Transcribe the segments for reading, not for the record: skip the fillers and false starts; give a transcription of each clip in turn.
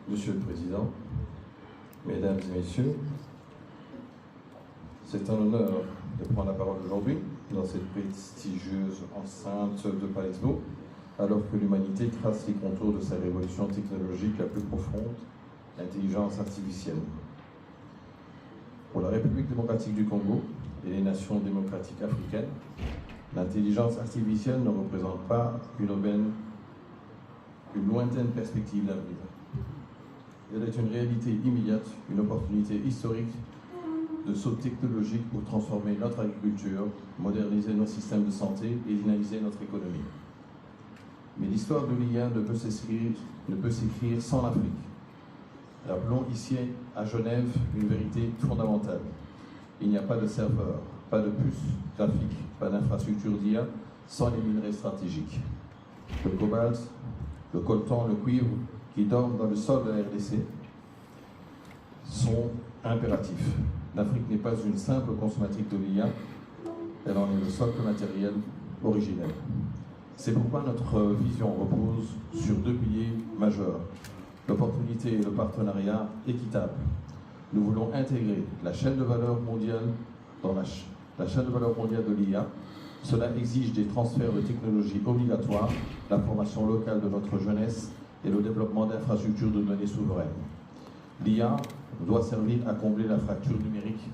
Monsieur le Président, Mesdames et Messieurs, c'est un honneur de prendre la parole aujourd'hui dans cette prestigieuse enceinte de Palesbo, alors que l'humanité trace les contours de sa révolution technologique la plus profonde, l'intelligence artificielle. Pour la République démocratique du Congo et les nations démocratiques africaines, l'intelligence artificielle ne représente pas une lointaine perspective d'avenir. Elle est une réalité immédiate, une opportunité historique de saut technologique pour transformer notre agriculture, moderniser nos systèmes de santé et dynamiser notre économie. Mais l'histoire de l'IA ne peut s'écrire sans l'Afrique. Rappelons ici à Genève une vérité fondamentale. Il n'y a pas de serveur, pas de puce graphique, pas d'infrastructure d'IA sans les minerais stratégiques. Le cobalt, le coltan, le cuivre qui dorment dans le sol de la RDC sont impératifs. L'Afrique n'est pas une simple consommatrice de l'IA, elle en est le socle matériel originel. C'est pourquoi notre vision repose sur deux piliers majeurs, l'opportunité et le partenariat équitable. Nous voulons intégrer la chaîne de valeur mondiale dans la chaîne de valeur mondiale de l'IA. Cela exige des transferts de technologies obligatoires, la formation locale de notre jeunesse et le développement d'infrastructures de données souveraines. L'IA doit servir à combler la fracture numérique,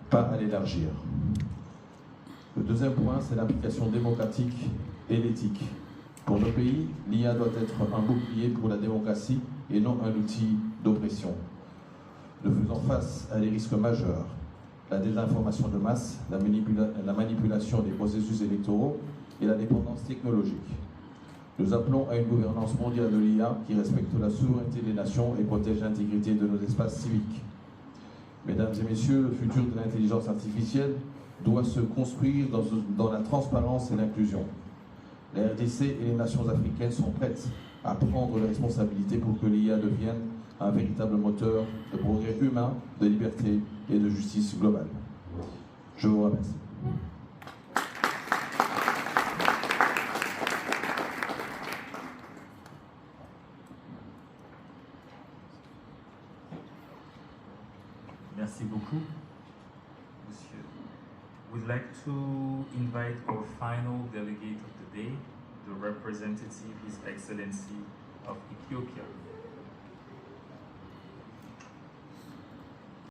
pas à l'élargir. Le deuxième point, c'est l'implication démocratique et l'éthique. Pour nos pays, l'IA doit être un bouclier pour la démocratie et non un outil d'oppression. Nous faisons face à des risques majeurs, la désinformation de masse, la manipulation des processus électoraux et la dépendance technologique. Nous appelons à une gouvernance mondiale de l'IA qui respecte la souveraineté des nations et protège l'intégrité de nos espaces civiques. Mesdames et messieurs, le futur de l'intelligence artificielle doit se construire dans la transparence et l'inclusion. La RDC et les nations africaines sont prêtes à prendre les responsabilités pour que l'IA devienne un véritable moteur de progrès humain, de liberté et de justice globale. Je vous remercie. Merci beaucoup, Monsieur. We'd like to invite our final delegate of the day, the representative, His Excellency of Ethiopia.